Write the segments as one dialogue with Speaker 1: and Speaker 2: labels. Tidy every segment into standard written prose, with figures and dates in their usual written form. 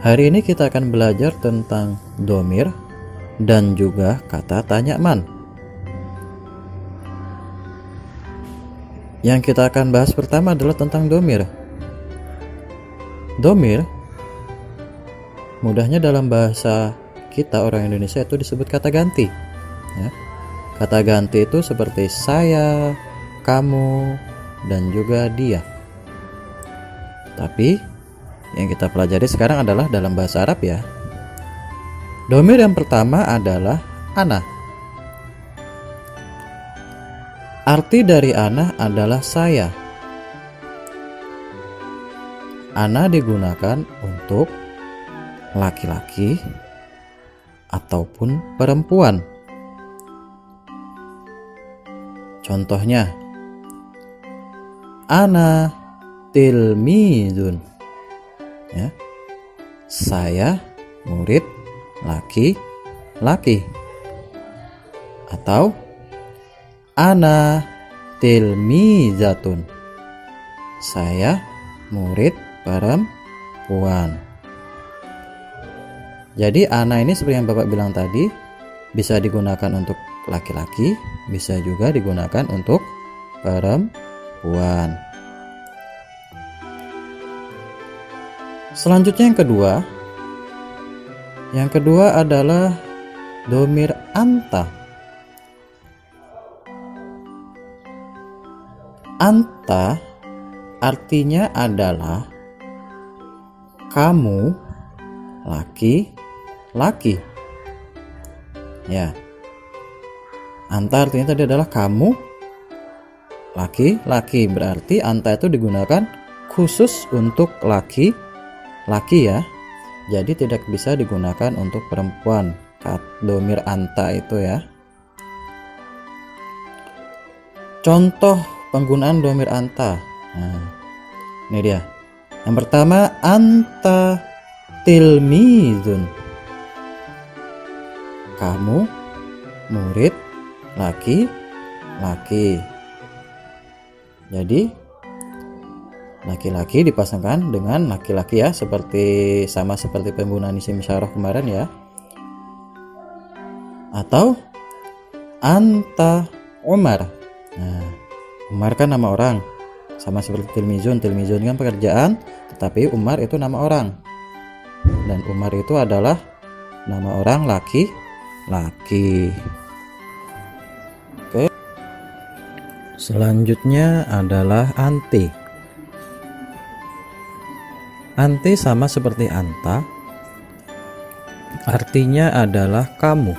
Speaker 1: Hari ini kita akan belajar tentang dhamir dan juga kata tanya man. Yang kita akan bahas pertama adalah tentang dhamir. Dhamir mudahnya dalam bahasa kita orang Indonesia itu disebut kata ganti ya. Kata ganti itu seperti saya, kamu, dan juga dia. Tapi yang kita pelajari sekarang adalah dalam bahasa Arab ya. Dhamir yang pertama adalah ana. Arti dari ana adalah saya. Ana digunakan untuk laki-laki ataupun perempuan. Contohnya, ana tilmizun. Ya. Saya murid laki-laki. Atau ana tilmizatun. Saya murid perempuan. Jadi ana ini seperti yang Bapak bilang tadi, bisa digunakan untuk laki-laki, bisa juga digunakan untuk perempuan. Selanjutnya yang kedua adalah dhamir anta. Anta artinya adalah kamu laki-laki. Ya. Anta artinya tadi adalah kamu laki-laki. Berarti anta itu digunakan khusus untuk laki ya, jadi tidak bisa digunakan untuk perempuan. Dhamir anta itu ya. Contoh penggunaan dhamir anta. Nah, ini dia. Yang pertama, anta tilmizun. Kamu murid laki-laki. Jadi laki-laki dipasangkan dengan laki-laki ya, sama seperti penggunaan isim isyarah kemarin ya. Atau anta Umar. Nah, Umar kan nama orang, sama seperti tilmizun. Tilmizun kan pekerjaan, tetapi Umar itu nama orang. Dan Umar itu adalah nama orang laki-laki. Oke. Selanjutnya adalah anti. Anti sama seperti anta, artinya adalah kamu.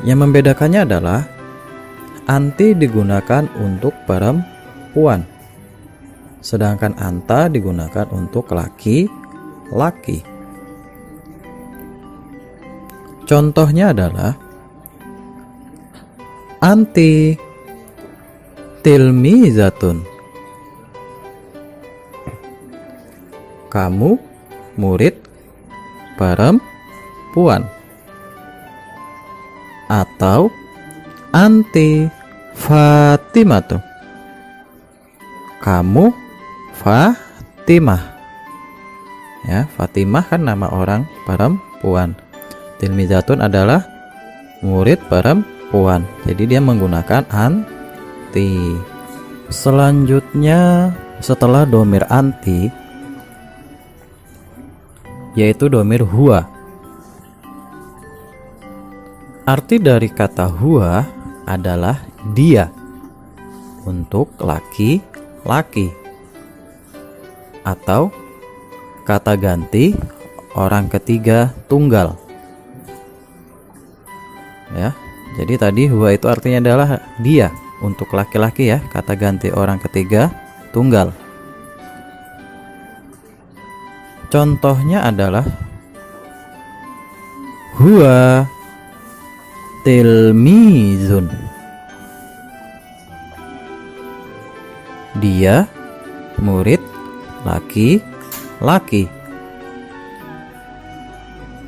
Speaker 1: Yang membedakannya adalah anti digunakan untuk perempuan, sedangkan anta digunakan untuk laki-laki. Contohnya adalah anti tilmizatun. Kamu murid perempuan. Atau anti Fatimah. Kamu Fatimah. Ya, Fatimah kan nama orang perempuan. Tilmizatun adalah murid perempuan. Jadi dia menggunakan anti. Selanjutnya setelah dhamir anti yaitu dhamir huwa. Arti dari kata huwa adalah dia untuk laki-laki. Atau kata ganti orang ketiga tunggal. Ya, jadi tadi huwa itu artinya adalah dia untuk laki-laki ya, kata ganti orang ketiga tunggal. Contohnya adalah huwa tilmizun. Dia murid laki-laki.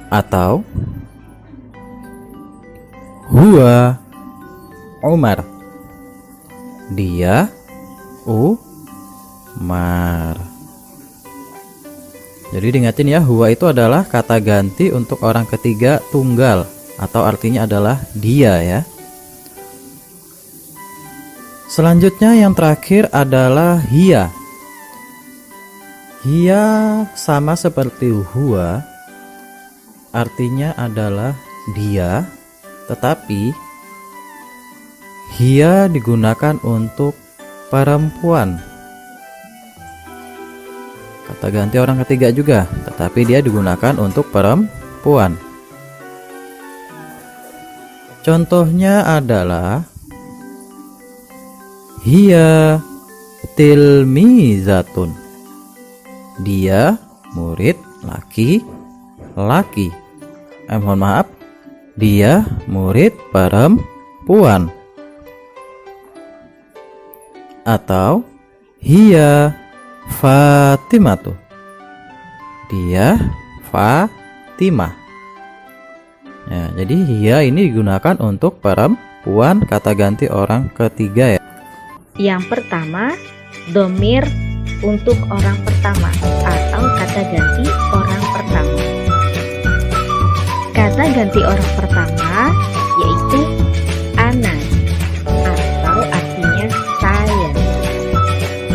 Speaker 1: Atau huwa Umar. Dia Umar. Jadi diingatin ya, huwa itu adalah kata ganti untuk orang ketiga tunggal, atau artinya adalah dia ya. Selanjutnya yang terakhir adalah hiya. Hiya sama seperti huwa, artinya adalah dia, tetapi hiya digunakan untuk perempuan. Kata ganti orang ketiga juga, tetapi dia digunakan untuk perempuan. Contohnya adalah hiya tilmizatun. Dia murid laki-laki. Mohon maaf, dia murid perempuan. Atau hiya Fatimah. Dia Fatimah. Ya, jadi hiya ini digunakan untuk perempuan, kata ganti orang ketiga ya.
Speaker 2: Yang pertama, domir untuk orang pertama atau kata ganti orang pertama. Kata ganti orang pertama yaitu ana atau artinya saya.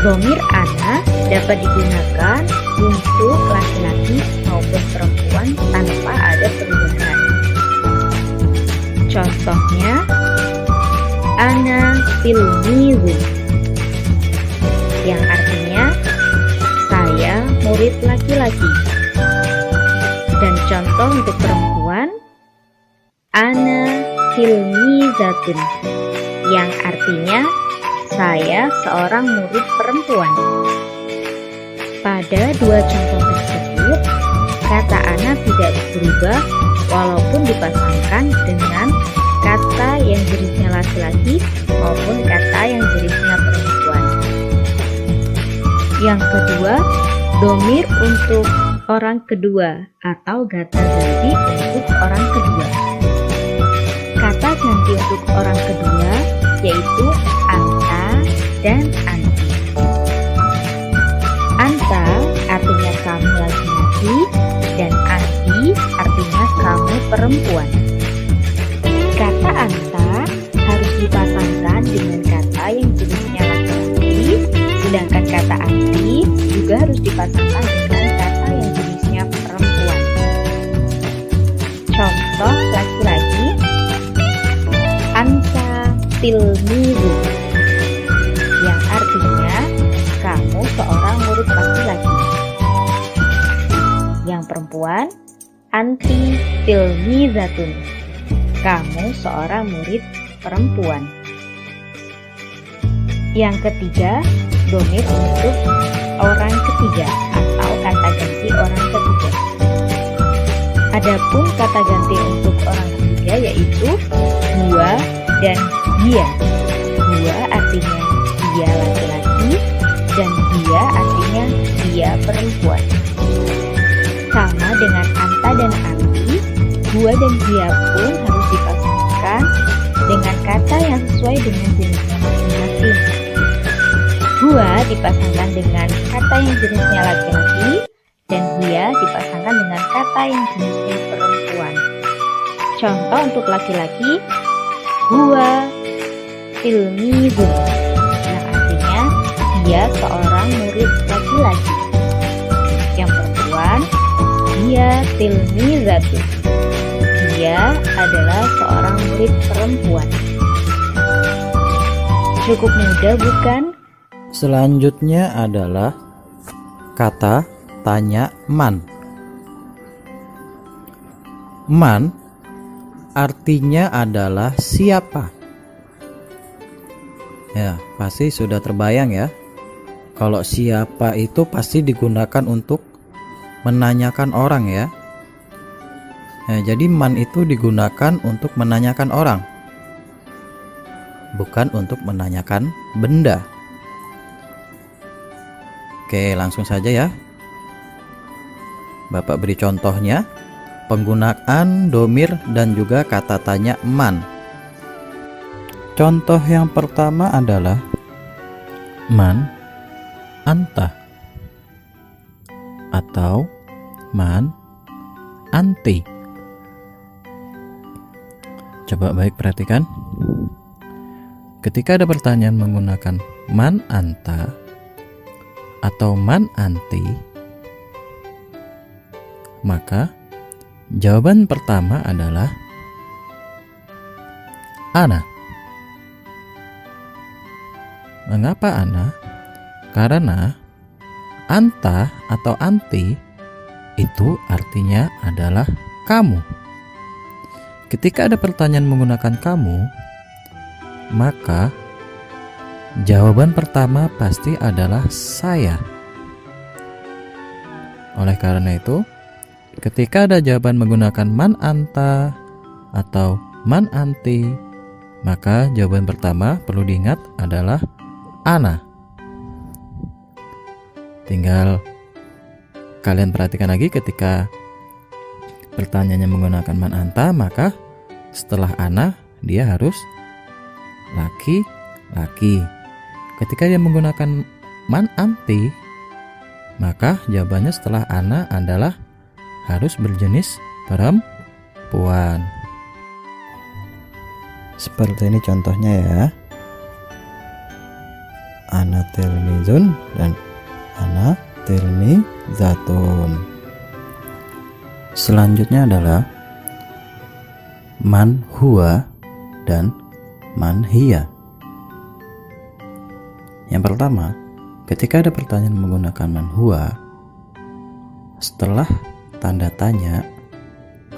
Speaker 2: Domir ana dapat digunakan untuk laki-laki maupun perempuan tanpa ada perubahan. Contohnya, ana tilmizun, yang artinya saya murid laki-laki. Dan contoh untuk perempuan, ana tilmizatun, yang artinya saya seorang murid perempuan. Pada dua contoh tersebut, kata ana tidak berubah walaupun dipasangkan dengan kata yang jenisnya laki-laki maupun kata yang jenisnya perempuan. Yang kedua, domir untuk orang kedua atau kata ganti untuk orang kedua. Kata ganti untuk orang kedua yaitu anta dan anti. Anta artinya kamu laki-laki dan anti artinya kamu perempuan. Kata anta harus dipasangkan dengan kata yang jenisnya laki-laki, sedangkan kata anti juga harus dipasangkan dengan kata yang jenisnya perempuan. Contoh laki-laki, anta tilmizun, yang artinya kamu seorang murid laki-laki. Yang perempuan, anti tilmizatun, kamu seorang murid perempuan. Yang ketiga, domir untuk orang ketiga atau kata ganti orang ketiga. Adapun kata ganti untuk orang ketiga yaitu huwa dan dia. Huwa artinya dia laki-laki dan dia artinya dia perempuan. Sama dengan anta dan anti, huwa dan dia pun harus dipasangkan dengan kata yang sesuai dengan jenisnya masing-masing. Huwa dipasangkan dengan kata yang jenisnya laki-laki dan dia dipasangkan dengan kata yang jenisnya perempuan. Contoh untuk laki-laki, huwa tilmizun, yang artinya dia seorang murid laki-laki. Yang perempuan, dia tilmizatun, dia adalah seorang murid perempuan. Cukup mudah bukan?
Speaker 1: Selanjutnya adalah kata tanya man. Man artinya adalah siapa. Ya, pasti sudah terbayang ya. Kalau siapa itu pasti digunakan untuk menanyakan orang ya. Jadi man itu digunakan untuk menanyakan orang, bukan untuk menanyakan benda. Oke, langsung saja ya. Bapak beri contohnya, penggunaan domir dan juga kata tanya man. Contoh yang pertama adalah man anta atau man, anti. Coba baik perhatikan. Ketika ada pertanyaan menggunakan man anta atau man anti, maka jawaban pertama adalah ana. Mengapa ana? Karena anta atau anti itu artinya adalah kamu. Ketika ada pertanyaan menggunakan kamu, maka jawaban pertama pasti adalah saya. Oleh karena itu, ketika ada jawaban menggunakan man anta atau man anti, maka jawaban pertama perlu diingat adalah ana. Tinggal kalian perhatikan lagi ketika pertanyaannya menggunakan man anta, maka setelah ana dia harus laki-laki. Ketika dia menggunakan man anti, maka jawabannya setelah ana adalah harus berjenis perempuan. Seperti ini contohnya ya. Ana tilmizun dan ana tilmizatun. Selanjutnya adalah man huwa dan man hiya. Yang pertama, ketika ada pertanyaan menggunakan man huwa, setelah tanda tanya,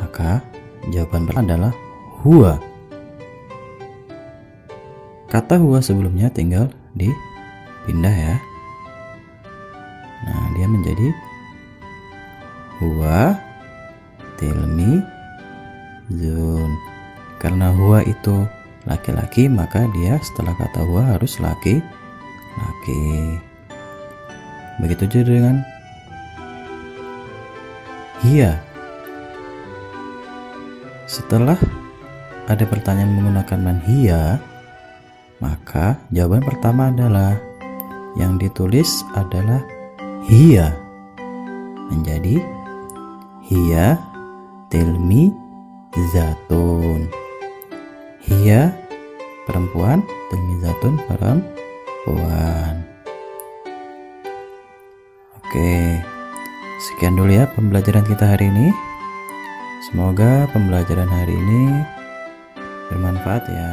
Speaker 1: maka jawaban adalah huwa. Kata huwa sebelumnya tinggal dipindah ya. Nah, dia menjadi huwa tilmizun. Karena huwa itu laki-laki, maka dia setelah kata huwa harus laki-laki. Begitu juga dengan hiya. Setelah ada pertanyaan menggunakan man hiya, maka jawaban pertama adalah yang ditulis adalah hiya, menjadi hiya tilmizatun. Hiya perempuan, tilmizatun perempuan. Oke, sekian dulu ya pembelajaran kita hari ini. Semoga pembelajaran hari ini bermanfaat ya.